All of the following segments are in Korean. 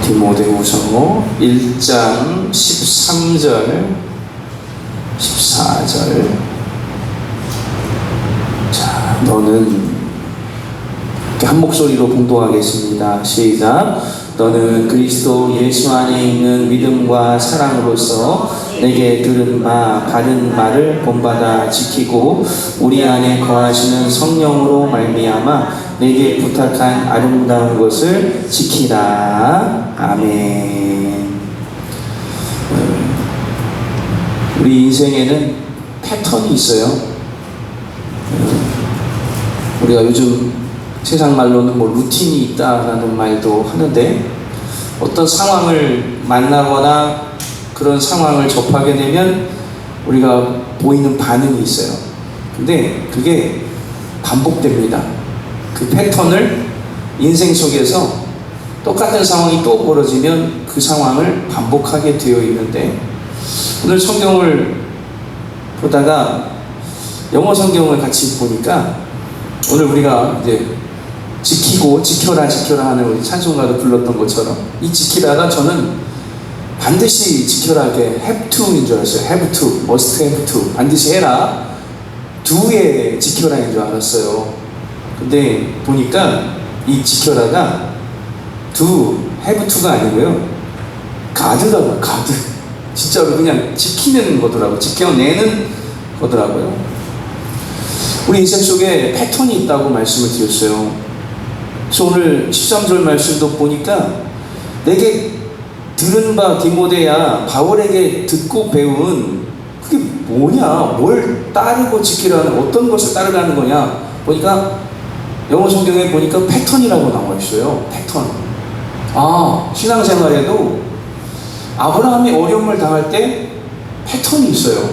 디모데후서 1장 13절 14절. 자, 너는 한 목소리로 봉독하겠습니다. 시작. 너는 그리스도 예수 안에 있는 믿음과 사랑으로서 내게 들은 바른 말을 본받아 지키고 우리 안에 거하시는 성령으로 말미암아 내게 부탁한 아름다운 것을 지키라. 아멘. 우리 인생에는 패턴이 있어요. 우리가 요즘 세상 말로는 뭐 루틴이 있다라는 말도 하는데, 어떤 상황을 만나거나 그런 상황을 접하게 되면 우리가 보이는 반응이 있어요. 근데 그게 반복됩니다. 그 패턴을 인생 속에서 똑같은 상황이 또 벌어지면 그 상황을 반복하게 되어 있는데, 오늘 성경을 보다가 영어 성경을 같이 보니까 오늘 우리가 이제 지키고 지켜라 지켜라 하는 우리 찬송가도 불렀던 것처럼 이 지키라가 저는 반드시 지켜라게 have to인 줄 알았어요. have to, must have to, 반드시 해라, do에 지켜라인 줄 알았어요. 근데 보니까 이 지켜라가 do, have to가 아니고요, guard라고요. guard. 진짜로 그냥 지키는 거더라고요. 지켜내는 거더라고요. 우리 인생 속에 패턴이 있다고 말씀을 드렸어요. 그래서 오늘 13절 말씀도 보니까 내게 들은 바 디모데야, 바울에게 듣고 배운 그게 뭐냐, 뭘 따르고 지키라는, 어떤 것을 따르라는 거냐 보니까 영어 성경에 보니까 패턴이라고 나와 있어요. 패턴. 아, 신앙생활에도 아브라함이 어려움을 당할 때 패턴이 있어요.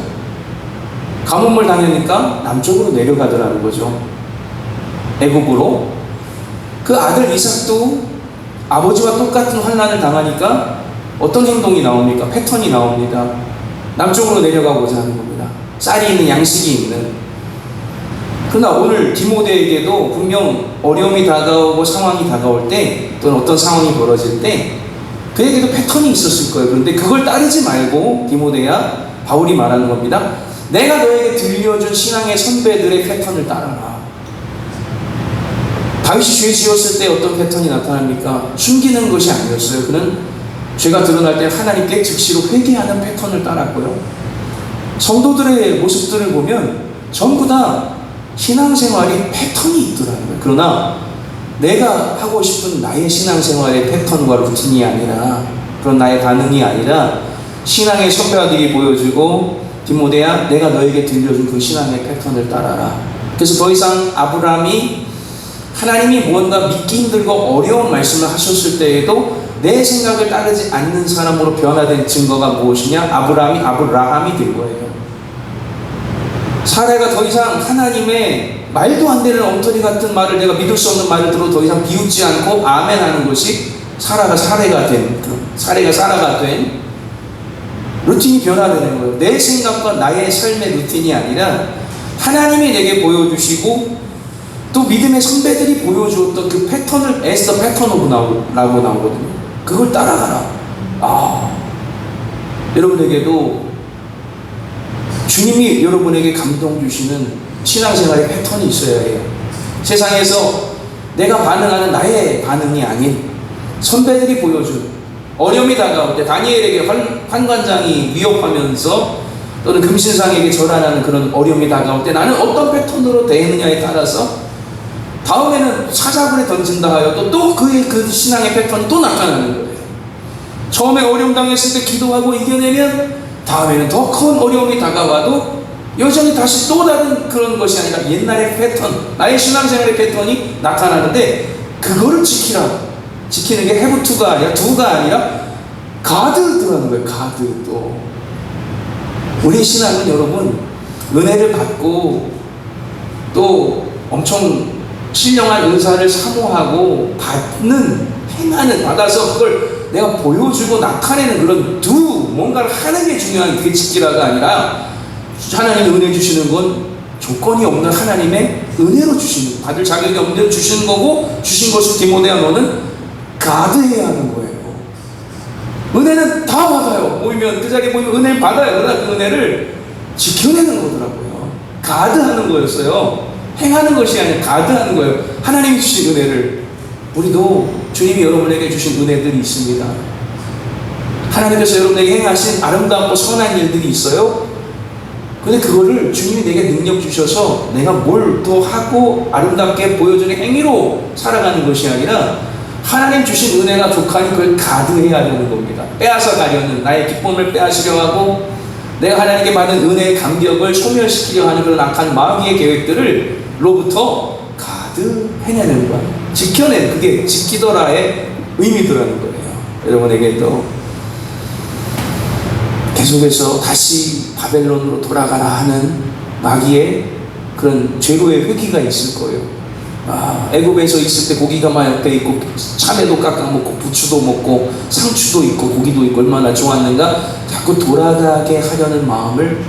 가뭄을 당하니까 남쪽으로 내려가더라는 거죠. 애굽으로. 그 아들 이삭도 아버지와 똑같은 환난을 당하니까 어떤 행동이 나옵니까? 패턴이 나옵니다. 남쪽으로 내려가고자 하는 겁니다. 쌀이 있는, 양식이 있는. 그러나 오늘 디모데에게도 분명 어려움이 다가오고 상황이 다가올 때, 또는 어떤 상황이 벌어질 때 그에게도 패턴이 있었을 거예요. 그런데 그걸 따르지 말고 디모데야, 바울이 말하는 겁니다. 내가 너에게 들려준 신앙의 선배들의 패턴을 따라라. 다윗이 죄 지었을 때 어떤 패턴이 나타납니까? 숨기는 것이 아니었어요. 그는 죄가 드러날 때 하나님께 즉시로 회개하는 패턴을 따랐고요. 성도들의 모습들을 보면 전부 다 신앙생활이 패턴이 있더라는 거예요. 그러나 내가 하고 싶은 나의 신앙생활의 패턴과 루틴이 아니라, 그런 나의 반응이 아니라 신앙의 선배들이 보여주고, 디모데야, 내가 너에게 들려준 그 신앙의 패턴을 따라라. 그래서 더 이상 아브라함이 하나님이 무언가 믿기 힘들고 어려운 말씀을 하셨을 때에도 내 생각을 따르지 않는 사람으로 변화된 증거가 무엇이냐? 아브라함이 된 거예요. 사라가 더 이상 하나님의 말도 안 되는 엉터리 같은 말을, 내가 믿을 수 없는 말을 들어 더 이상 비웃지 않고 아멘 하는 것이 사라가 된 루틴이 변화되는 거예요. 내 생각과 나의 삶의 루틴이 아니라 하나님이 내게 보여주시고 또 믿음의 선배들이 보여주었던 그 패턴을 as the pattern of now라고 나오거든요. 그걸 따라가라. 여러분에게도 주님이 여러분에게 감동 주시는 신앙생활의 패턴이 있어야 해요. 세상에서 내가 반응하는 나의 반응이 아닌 선배들이 보여준, 어려움이 다가올 때 다니엘에게 환관장이 위협하면서 또는 금신상에게 절하는 그런 어려움이 다가올 때 나는 어떤 패턴으로 대했느냐에 따라서 다음에는 사자굴에 던진다 하여도 또 그 신앙의 패턴이 또 나타나는 거예요. 처음에 어려움 당했을 때 기도하고 이겨내면 다음에는 더 큰 어려움이 다가와도 여전히 다시 또 다른 그런 것이 아니라 옛날의 패턴, 나의 신앙생활의 패턴이 나타나는데 그거를 지키라. 지키는 게 have to가 아니라 do가 아니라 guard라는 거예요. guard. 또 우리 신앙은 여러분, 은혜를 받고 또 엄청 신령한 은사를 사모하고 받아서 그걸 내가 보여주고 나타내는 그런 do, 뭔가를 하는 게 중요한 그게 지키라가 아니라, 하나님이 은혜 주시는 건 조건이 없는 하나님의 은혜로 주시는, 받을 자격이 없는 대로 주시는 거고, 주신 것을 디모데야 너는 가드해야 하는 거예요. 은혜는 다 받아요. 모이면 그 자리에 모이면 은혜를 받아요. 그러나 그 은혜를 지켜내는 거더라고요. 가드하는 거였어요. 행하는 것이 아니라 가드하는 거예요. 하나님이 주신 은혜를. 우리도 주님이 여러분에게 주신 은혜들이 있습니다. 하나님께서 여러분에게 행하신 아름답고 선한 일들이 있어요. 근데 그거를 주님이 내게 능력 주셔서 내가 뭘 더 하고 아름답게 보여주는 행위로 살아가는 것이 아니라 하나님 주신 은혜가 족하니 그걸 가드해야 되는 겁니다. 빼앗아 가려는, 나의 기쁨을 빼앗으려 하고 내가 하나님께 받은 은혜의 감격을 소멸시키려 하는 그런 악한 마귀의 계획들을 로부터 가드해내는 거예요. 지켜내는, 그게 지키더라의 의미더라는 거예요. 여러분에게도 계속해서 다시 바벨론으로 돌아가라 하는 마귀의 그런 죄로의 회기가 있을 거예요. 애굽에서 있을 때 고기가 막 옆에 있고 참외도 깎아 먹고 부추도 먹고 상추도 있고 고기도 있고 얼마나 좋았는가. 자꾸 돌아가게 하려는 마음을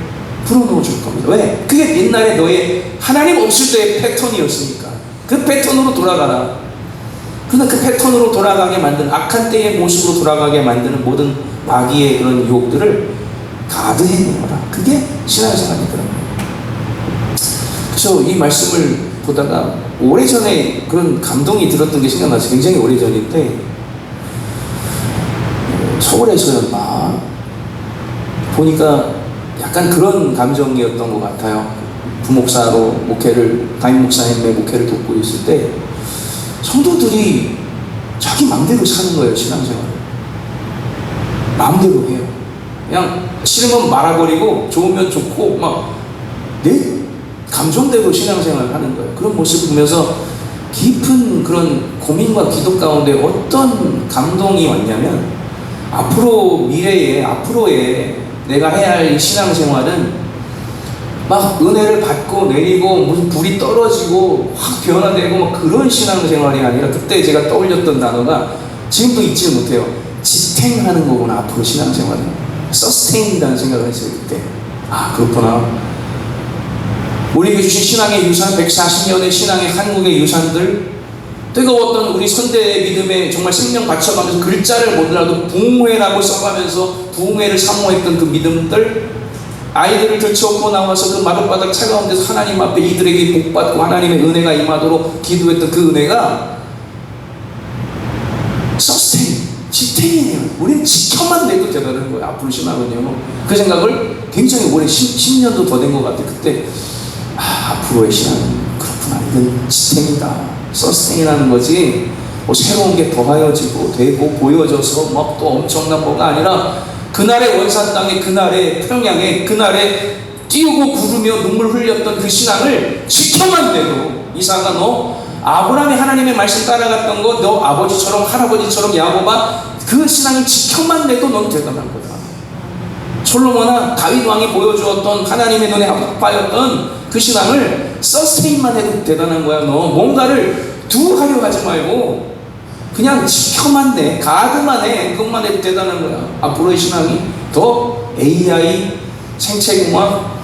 풀어놓아 줄 겁니다. 왜? 그게 옛날에 너의 하나님 없을 때의 패턴이었으니까. 그 패턴으로 돌아가라. 그러나 그 패턴으로 돌아가게 만드는, 악한 때의 모습으로 돌아가게 만드는 모든 마귀의 그런 유혹들을 가드해내라. 그게 신앙생활이더라고요. 그래서 이 말씀을 보다가 오래전에 그런 감동이 들었던 게 생각나서, 굉장히 오래전인데 서울에서였나 보니까 약간 그런 감정이었던 것 같아요. 부목사로 목회를, 담임 목사님의 목회를 돕고 있을 때 성도들이 자기 마음대로 사는 거예요. 신앙생활을 마음대로 해요. 그냥 싫으면 말아버리고 좋으면 좋고 막 내 감정대로 신앙생활을 하는 거예요. 그런 모습을 보면서 깊은 그런 고민과 기도 가운데 어떤 감동이 왔냐면, 앞으로 미래에, 앞으로의 내가 해야 할 신앙생활은 막 은혜를 받고 내리고 무슨 불이 떨어지고 확 변화되고 막 그런 신앙생활이 아니라, 그때 제가 떠올렸던 단어가 지금도 잊지 못해요. 지탱하는 거구나. 앞으로 신앙생활은 서스테인이라는 생각을 했어요. 그때 그렇구나. 우리에게 주신 신앙의 유산, 140년의 신앙의 한국의 유산들, 뜨거웠던 우리 선대의 믿음에 정말 생명 바쳐가면서 글자를 모르라도 부흥회라고 써가면서 부흥회를 사모했던 그 믿음들, 아이들을 들쳐업고 나와서 그 마룻바닥 차가운 데서 하나님 앞에 이들에게 복받고 하나님의 은혜가 임하도록 기도했던 그 은혜가 서스테인, 지탱이에요. 우리는 지켜만 내도 되다는 거예요. 앞으로 신앙은요. 그 생각을 굉장히 오래 10년도 더 된 것 같아요. 그때 앞으로의 신앙은 그렇구나. 이건 지탱이다. 서스테인하는 거지. 뭐 새로운 게 더하여지고 되고 보여져서 막 또 엄청난 뭐가 아니라, 그날의 원산 땅에, 그날의 평양에, 그날에 뛰고 구르며 눈물 흘렸던 그 신앙을 지켜만 내도, 이삭아 너 아브라함이 하나님의 말씀 따라갔던 거, 너 아버지처럼 할아버지처럼 야곱아 그 신앙을 지켜만 내도 넌 대단한 거다. 솔로몬아 다윗 왕이 보여주었던 하나님의 눈에 합하였던 그 신앙을 서스테인만 해도 대단한 거야. 너 뭔가를 두하려 하지 말고 그냥 지켜만 내, 가드만 해. 그것만 해도 대단한 거야. 앞으로의 신앙이 더 AI, 생체공학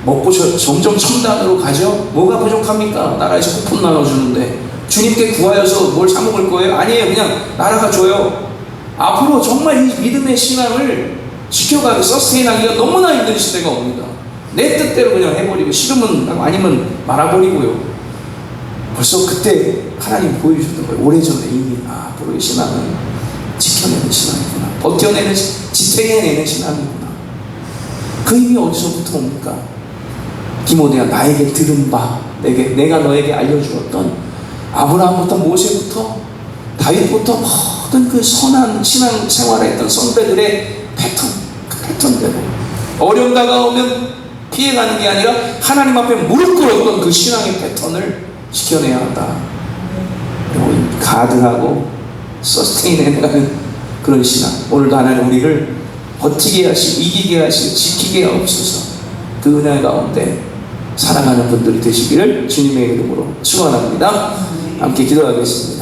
먹고 점점 첨단으로 가죠. 뭐가 부족합니까? 나라에서 쿠폰 나눠주는데 주님께 구하여서 뭘 사 먹을 거예요? 아니에요. 그냥 나라가 줘요. 앞으로 정말 이 믿음의 신앙을 지켜가고 서스테인하기가 너무나 힘든 시대가 옵니다. 내 뜻대로 그냥 해버리고, 싫으면 아니면 말아버리고요. 벌써 그때 하나님 보여주셨던 거예요. 오래전에 이미 앞으로의 신앙은 지켜내는 신앙이구나. 버텨내는, 지탱해내는 신앙이구나. 그 힘이 어디서부터 옵니까? 디모데야 나에게 들은 바, 내가 너에게 알려주었던 아브라함부터 모세부터 다윗부터 모든 그 선한 신앙 생활을 했던 선배들의 패턴, 그 패턴대로 어려움 다가오면 피해가는 게 아니라 하나님 앞에 무릎 꿇었던 그 신앙의 패턴을 지켜내야 한다. 가드하고 서스테인해가는 그런 신앙. 오늘도 하나님 우리를 버티게 하시고 이기게 하시고 지키게 하옵소서. 그 은혜 가운데 살아가는 분들이 되시기를 주님의 이름으로 축원합니다. 함께 기도하겠습니다.